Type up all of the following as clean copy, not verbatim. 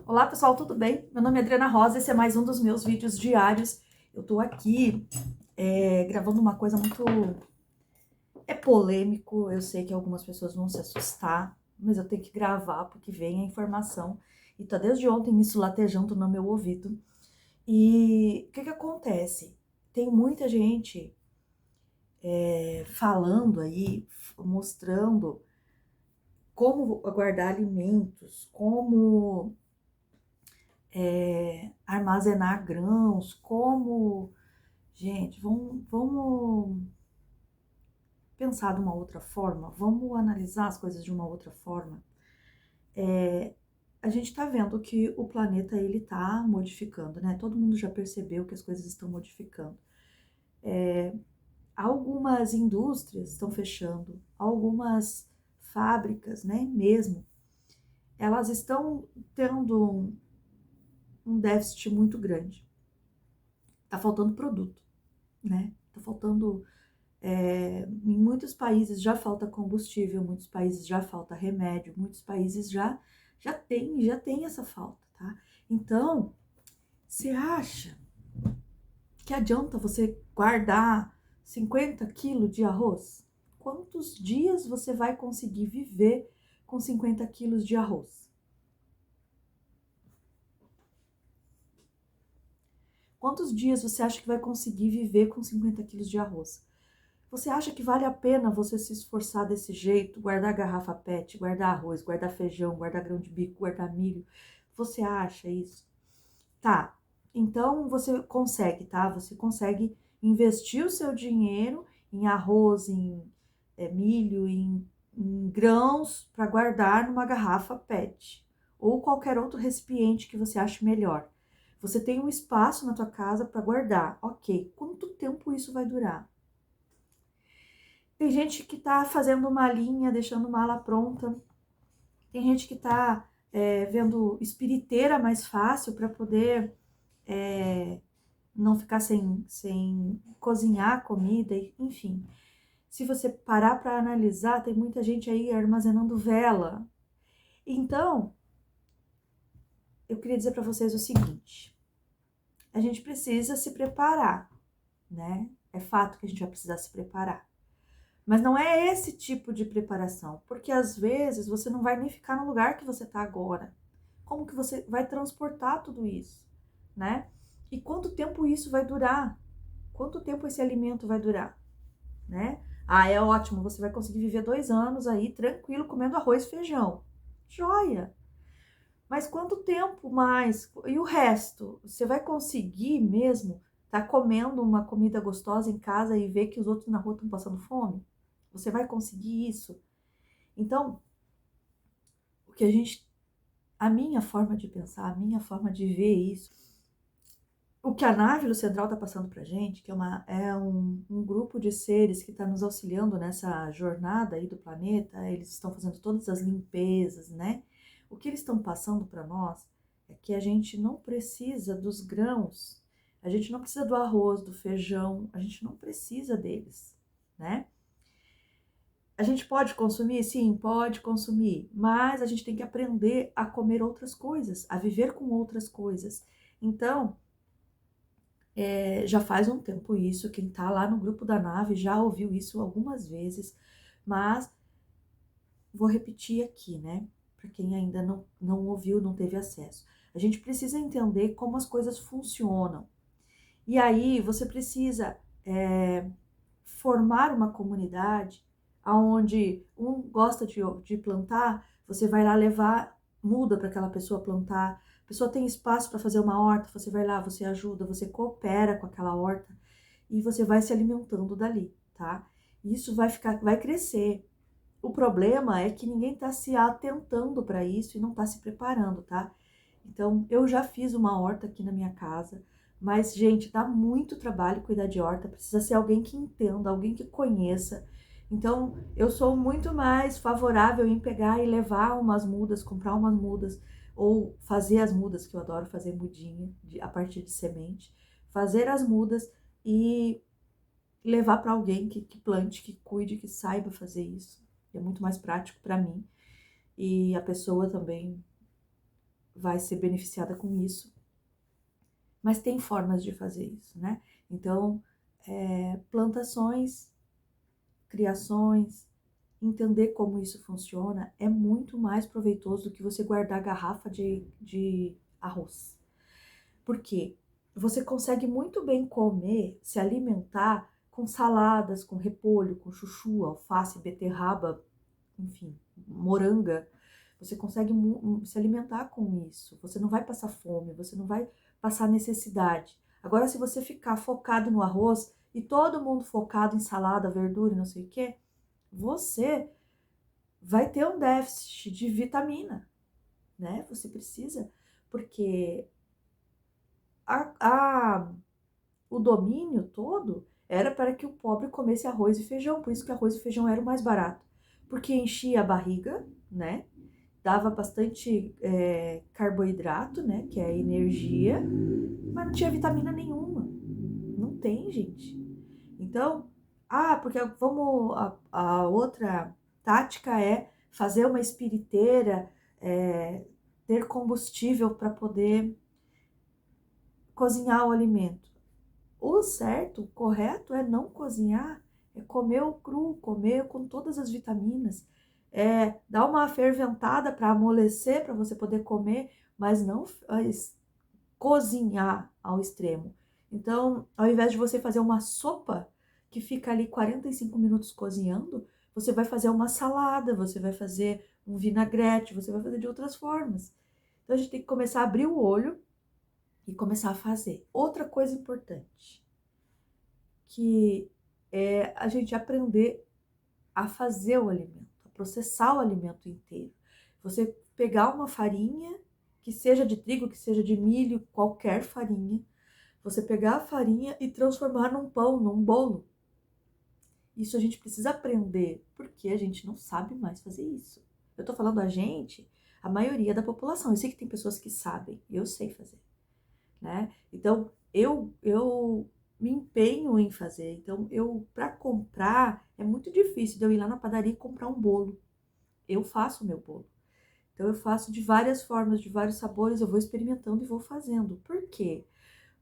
Olá pessoal, tudo bem? Meu nome é Adriana Rosa, esse é mais um dos meus vídeos diários. Eu tô aqui gravando uma coisa muito polêmico, eu sei que algumas pessoas vão se assustar, mas eu tenho que gravar porque vem a informação e tá desde ontem isso latejando no meu ouvido. E o que que acontece? Tem muita gente falando aí, mostrando como guardar alimentos, como armazenar grãos, como... Gente, vamos pensar de uma outra forma, vamos analisar as coisas de uma outra forma. A gente está vendo que o planeta ele está modificando, né? Todo mundo já percebeu que as coisas estão modificando. Algumas indústrias estão fechando, algumas fábricas, né? Mesmo, elas estão tendo um déficit muito grande. Tá faltando produto, né? Tá faltando em muitos países já falta combustível, muitos países já falta remédio, muitos países já tem essa falta, tá? Então, você acha que adianta você guardar 50 quilos de arroz? Quantos dias você vai conseguir viver com 50 quilos de arroz? Quantos dias você acha que vai conseguir viver com 50 quilos de arroz? Você acha que vale a pena você se esforçar desse jeito, guardar garrafa PET, guardar arroz, guardar feijão, guardar grão de bico, guardar milho? Você acha isso? Tá, então você consegue, tá? Você consegue investir o seu dinheiro em arroz, em milho, em grãos para guardar numa garrafa PET ou qualquer outro recipiente que você ache melhor. Você tem um espaço na tua casa para guardar. Ok, quanto tempo isso vai durar? Tem gente que tá fazendo malinha, deixando mala pronta. Tem gente que tá vendo espiriteira mais fácil para poder não ficar sem cozinhar a comida, enfim. Se você parar para analisar, tem muita gente aí armazenando vela. Então, eu queria dizer para vocês o seguinte: a gente precisa se preparar, né? É fato que a gente vai precisar se preparar. Mas não é esse tipo de preparação, porque às vezes você não vai nem ficar no lugar que você está agora. Como que você vai transportar tudo isso, né? E quanto tempo isso vai durar? Quanto tempo esse alimento vai durar, né? Ah, é ótimo, você vai conseguir viver 2 anos aí tranquilo comendo arroz e feijão. Joia! Mas quanto tempo mais? E o resto? Você vai conseguir mesmo estar comendo uma comida gostosa em casa e ver que os outros na rua estão passando fome? Você vai conseguir isso? Então, o que a minha forma de pensar, a minha forma de ver isso, o que a nave Luz Central está passando para gente, que é um grupo de seres que está nos auxiliando nessa jornada aí do planeta, eles estão fazendo todas as limpezas, né? O que eles estão passando para nós é que a gente não precisa dos grãos, a gente não precisa do arroz, do feijão, a gente não precisa deles, né? A gente pode consumir? Sim, pode consumir, mas a gente tem que aprender a comer outras coisas, a viver com outras coisas. Então, já faz um tempo isso, quem tá lá no grupo da nave já ouviu isso algumas vezes, mas vou repetir aqui, né? Para quem ainda não ouviu, não teve acesso. A gente precisa entender como as coisas funcionam. E aí você precisa formar uma comunidade onde um gosta de plantar, você vai lá levar muda para aquela pessoa plantar. A pessoa tem espaço para fazer uma horta, você vai lá, você ajuda, você coopera com aquela horta e você vai se alimentando dali, tá? Isso vai crescer. O problema é que ninguém está se atentando para isso e não está se preparando, tá? Então, eu já fiz uma horta aqui na minha casa, mas, gente, dá muito trabalho cuidar de horta, precisa ser alguém que entenda, alguém que conheça. Então, eu sou muito mais favorável em pegar e levar umas mudas, comprar umas mudas, ou fazer as mudas, que eu adoro fazer mudinha a partir de semente, fazer as mudas e levar para alguém que plante, que cuide, que saiba fazer isso. É muito mais prático para mim. E a pessoa também vai ser beneficiada com isso, mas tem formas de fazer isso, né? Então, plantações, criações, entender como isso funciona é muito mais proveitoso do que você guardar garrafa de arroz. Por quê? Você consegue muito bem comer, se alimentar com saladas, com repolho, com chuchu, alface, beterraba, enfim, moranga. Você consegue se alimentar com isso. Você não vai passar fome, você não vai passar necessidade. Agora, se você ficar focado no arroz e todo mundo focado em salada, verdura e não sei o quê, você vai ter um déficit de vitamina, né? Você precisa, porque o domínio todo era para que o pobre comesse arroz e feijão, por isso que arroz e feijão era o mais barato, porque enchia a barriga, né? Dava bastante carboidrato, né? Que é energia, mas não tinha vitamina nenhuma. Não tem, gente. Então, porque a outra tática é fazer uma espiriteira, ter combustível para poder cozinhar o alimento. O certo, o correto é não cozinhar, é comer o cru, comer com todas as vitaminas, dar uma ferventada para amolecer, para você poder comer, mas não cozinhar ao extremo. Então, ao invés de você fazer uma sopa que fica ali 45 minutos cozinhando, você vai fazer uma salada, você vai fazer um vinagrete, você vai fazer de outras formas. Então, a gente tem que começar a abrir o olho e começar a fazer. Outra coisa importante, que é a gente aprender a fazer o alimento, a processar o alimento inteiro. Você pegar uma farinha, que seja de trigo, que seja de milho, qualquer farinha, você pegar a farinha e transformar num pão, num bolo. Isso a gente precisa aprender, porque a gente não sabe mais fazer isso. Eu tô falando a maioria da população. Eu sei que tem pessoas que sabem, eu sei fazer, né? Então, eu me empenho em fazer. Então, para comprar, é muito difícil de eu ir lá na padaria e comprar um bolo. Eu faço o meu bolo. Então, eu faço de várias formas, de vários sabores, eu vou experimentando e vou fazendo. Por quê?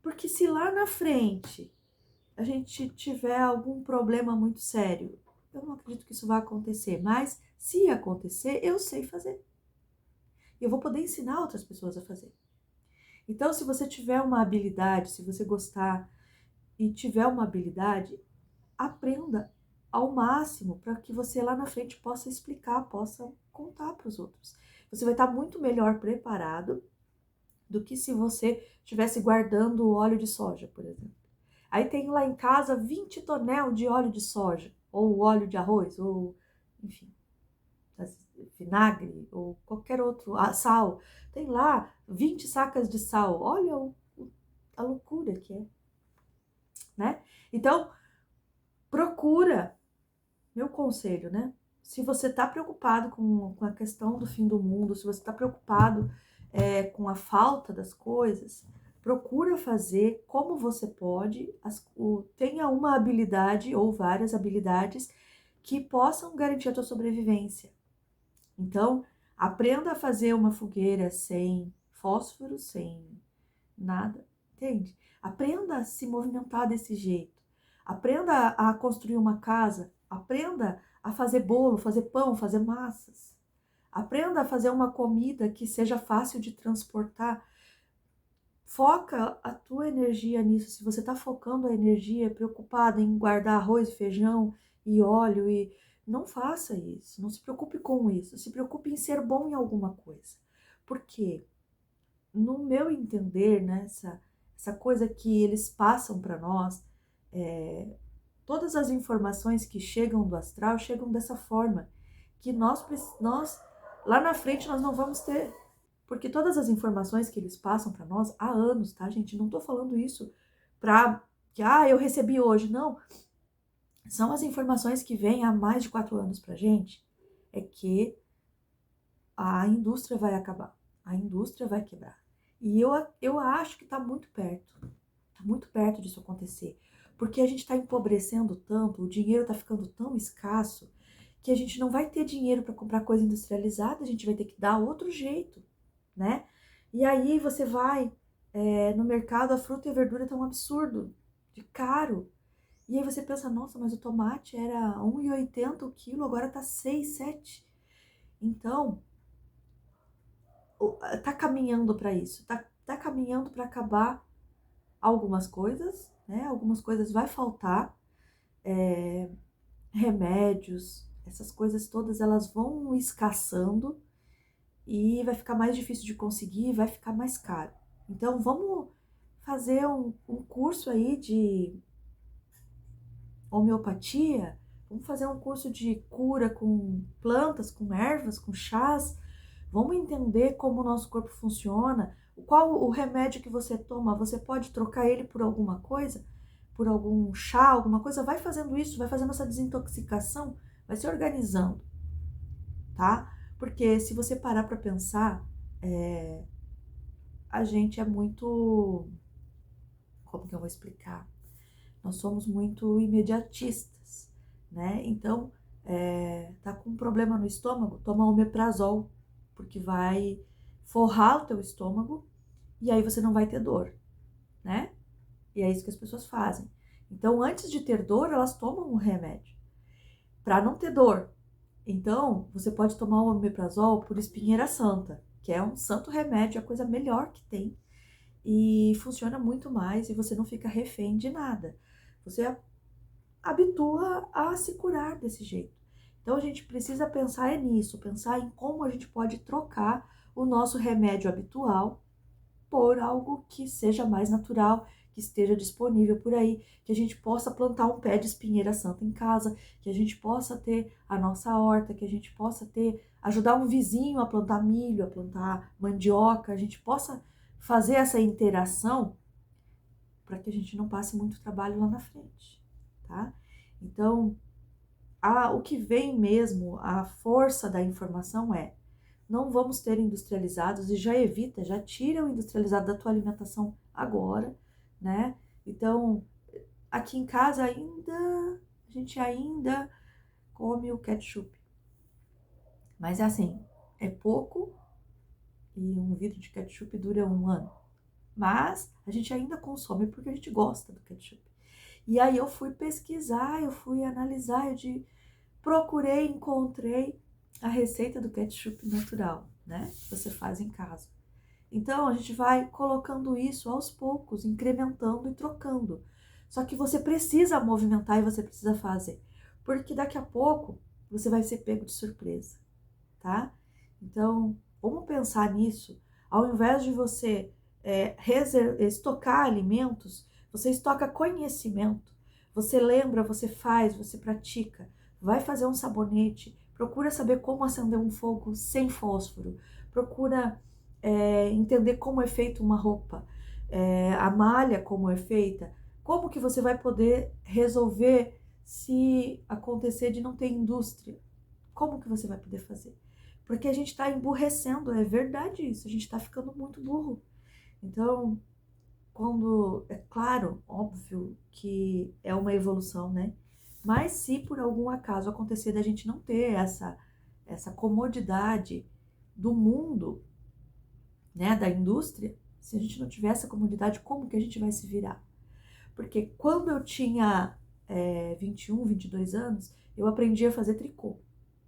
Porque se lá na frente a gente tiver algum problema muito sério, eu não acredito que isso vai acontecer, mas se acontecer, eu sei fazer. E eu vou poder ensinar outras pessoas a fazer. Então, se você tiver uma habilidade, se você gostar e tiver uma habilidade, aprenda ao máximo para que você lá na frente possa explicar, possa contar para os outros. Você vai estar muito melhor preparado do que se você estivesse guardando óleo de soja, por exemplo. Aí tem lá em casa 20 tonel de óleo de soja, ou óleo de arroz, ou enfim, vinagre, ou qualquer outro, sal. Tem lá 20 sacas de sal. Olha a loucura que é, né? Então, procura, meu conselho, né? Se você está preocupado com a questão do fim do mundo, se você está preocupado com a falta das coisas, procura fazer como você pode, tenha uma habilidade ou várias habilidades que possam garantir a tua sobrevivência. Então, aprenda a fazer uma fogueira sem fósforo, sem nada, entende? Aprenda a se movimentar desse jeito. Aprenda a construir uma casa. Aprenda a fazer bolo, fazer pão, fazer massas. Aprenda a fazer uma comida que seja fácil de transportar. Foca a tua energia nisso. Se você está focando a energia, preocupada em guardar arroz, feijão e óleo, não faça isso. Não se preocupe com isso. Se preocupe em ser bom em alguma coisa. Por quê? No meu entender, né, essa coisa que eles passam para nós, todas as informações que chegam do astral chegam dessa forma, que nós lá na frente nós não vamos ter, porque todas as informações que eles passam para nós há anos, tá, gente? Não tô falando isso para que, eu recebi hoje, não. São as informações que vêm há mais de 4 anos pra gente, é que a indústria vai acabar, a indústria vai quebrar. E eu acho que está muito perto disso acontecer, porque a gente está empobrecendo tanto, o dinheiro está ficando tão escasso, que a gente não vai ter dinheiro para comprar coisa industrializada, a gente vai ter que dar outro jeito, né? E aí você vai no mercado, a fruta e a verdura tá um absurdo de caro. E aí você pensa, nossa, mas o tomate era 1,80 o quilo, agora tá 6, 7. Então, tá caminhando para isso, tá caminhando para acabar algumas coisas, né? Algumas coisas vai faltar, remédios, essas coisas todas elas vão escassando e vai ficar mais difícil de conseguir, vai ficar mais caro. Então, vamos fazer um curso aí de homeopatia, vamos fazer um curso de cura com plantas, com ervas, com chás. Vamos entender como o nosso corpo funciona, qual o remédio que você toma, você pode trocar ele por alguma coisa, por algum chá, alguma coisa. Vai fazendo isso, vai fazendo essa desintoxicação, vai se organizando, tá? Porque se você parar para pensar, a gente é muito, como que eu vou explicar? Nós somos muito imediatistas, né? Então, tá com um problema no estômago, toma omeprazol, porque vai forrar o teu estômago e aí você não vai ter dor, né? E é isso que as pessoas fazem. Então, antes de ter dor, elas tomam um remédio para não ter dor. Então, você pode tomar o omeprazol por espinheira santa, que é um santo remédio, é a coisa melhor que tem e funciona muito mais e você não fica refém de nada. Você habitua a se curar desse jeito. Então a gente precisa pensar nisso, pensar em como a gente pode trocar o nosso remédio habitual por algo que seja mais natural, que esteja disponível por aí, que a gente possa plantar um pé de espinheira santa em casa, que a gente possa ter a nossa horta, que a gente possa ajudar um vizinho a plantar milho, a plantar mandioca, a gente possa fazer essa interação para que a gente não passe muito trabalho lá na frente, tá? Então, o que vem mesmo, a força da informação não vamos ter industrializados e já tira o industrializado da tua alimentação agora, né? Então, aqui em casa a gente ainda come o ketchup. Mas é assim, é pouco e um vidro de ketchup dura 1 ano. Mas a gente ainda consome porque a gente gosta do ketchup. E aí eu fui pesquisar, eu fui analisar, procurei, encontrei a receita do ketchup natural, né? Que você faz em casa. Então a gente vai colocando isso aos poucos, incrementando e trocando. Só que você precisa movimentar e você precisa fazer, porque daqui a pouco você vai ser pego de surpresa, tá? Então vamos pensar nisso. Ao invés de você estocar alimentos, você estoca conhecimento. Você lembra, você faz, você pratica. Vai fazer um sabonete, procura saber como acender um fogo sem fósforo, procura entender como é feita uma roupa, a malha como é feita, como que você vai poder resolver se acontecer de não ter indústria, como que você vai poder fazer? Porque a gente está emburrecendo, é verdade isso, a gente está ficando muito burro. Então, é claro, óbvio que é uma evolução, né? Mas se por algum acaso acontecer da gente não ter essa comodidade do mundo, né, da indústria, se a gente não tiver essa comodidade, como que a gente vai se virar? Porque quando eu tinha 21, 22 anos, eu aprendi a fazer tricô,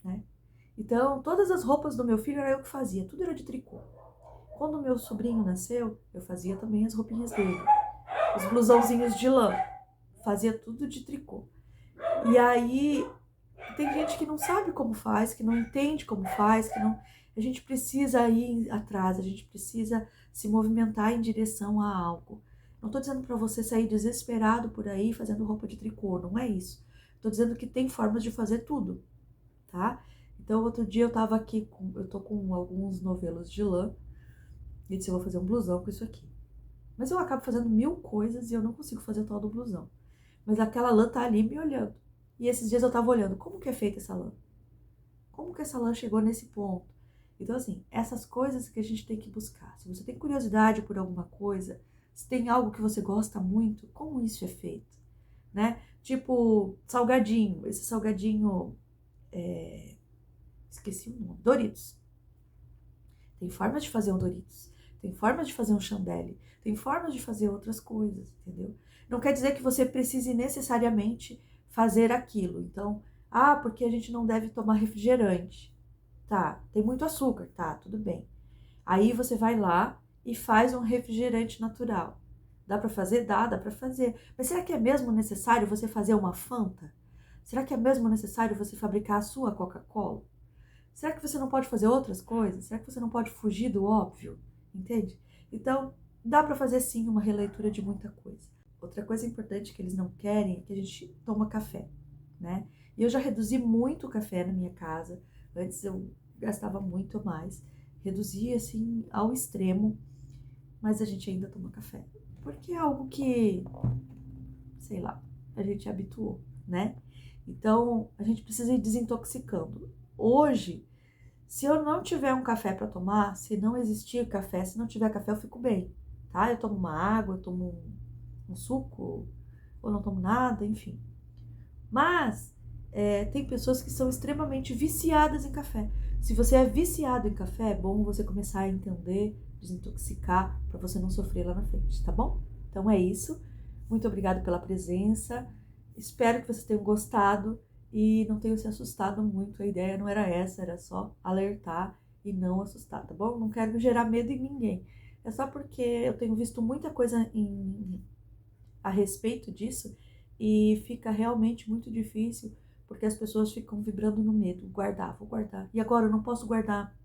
né? Então, todas as roupas do meu filho era eu que fazia, tudo era de tricô. Quando o meu sobrinho nasceu, eu fazia também as roupinhas dele. Os blusãozinhos de lã, fazia tudo de tricô. E aí, tem gente que não sabe como faz, que não entende como faz, que não... A gente precisa ir atrás, a gente precisa se movimentar em direção a algo. Não tô dizendo para você sair desesperado por aí fazendo roupa de tricô, não é isso. Tô dizendo que tem formas de fazer tudo, tá? Então, outro dia eu tava aqui, eu tô com alguns novelos de lã, e disse, eu vou fazer um blusão com isso aqui. Mas eu acabo fazendo 1000 coisas e eu não consigo fazer o tal do blusão. Mas aquela lã tá ali me olhando. E esses dias eu tava olhando, como que é feita essa lã? Como que essa lã chegou nesse ponto? Então, assim, essas coisas que a gente tem que buscar. Se você tem curiosidade por alguma coisa, se tem algo que você gosta muito, como isso é feito, né? Tipo, salgadinho. Esse salgadinho, esqueci o nome, Doritos. Tem formas de fazer um Doritos. tem formas de fazer um chandelle, tem formas de fazer outras coisas, entendeu? Não quer dizer que você precise necessariamente fazer aquilo. Então, porque a gente não deve tomar refrigerante. Tá, tem muito açúcar, tá, tudo bem. Aí você vai lá e faz um refrigerante natural. Dá para fazer? Dá para fazer. Mas será que é mesmo necessário você fazer uma Fanta? Será que é mesmo necessário você fabricar a sua Coca-Cola? Será que você não pode fazer outras coisas? Será que você não pode fugir do óbvio? Entende? Então, dá para fazer sim uma releitura de muita coisa. Outra coisa importante que eles não querem é que a gente toma café, né? E eu já reduzi muito o café na minha casa. Antes eu gastava muito mais. Reduzi assim ao extremo, mas a gente ainda toma café. Porque é algo que, sei lá, a gente habituou, né? Então, a gente precisa ir desintoxicando. Hoje, se eu não tiver um café para tomar, se não existir café, se não tiver café, eu fico bem, tá? Eu tomo uma água, eu tomo um suco, ou não tomo nada, enfim. Mas tem pessoas que são extremamente viciadas em café. Se você é viciado em café, é bom você começar a entender, desintoxicar, para você não sofrer lá na frente, tá bom? Então é isso. Muito obrigada pela presença. Espero que vocês tenham gostado e não tenham se assustado muito. A ideia não era essa, era só alertar e não assustar, tá bom? Não quero gerar medo em ninguém. É só porque eu tenho visto muita coisa a respeito disso e fica realmente muito difícil porque as pessoas ficam vibrando no medo. Guardar, vou guardar. E agora eu não posso guardar.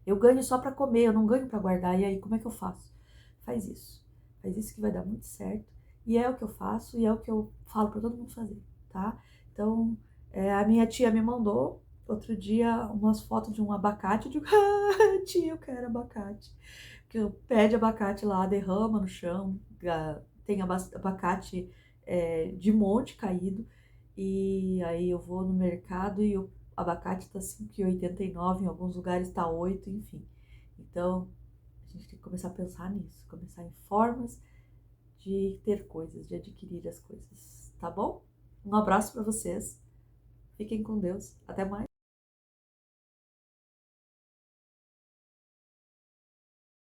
Eu ganho só para comer, eu não ganho para guardar. E aí, como é que eu faço? Faz isso. Faz isso que vai dar muito certo. E é o que eu faço e é o que eu falo para todo mundo fazer, tá? Então, a minha tia me mandou outro dia umas fotos de um abacate. Eu digo, tia, eu quero abacate. Que o pé de abacate lá derrama no chão, tem abacate de monte caído, e aí eu vou no mercado e o abacate tá 5,89, em alguns lugares tá 8, enfim. Então, a gente tem que começar a pensar nisso, começar em formas de ter coisas, de adquirir as coisas, tá bom? Um abraço para vocês, fiquem com Deus, até mais.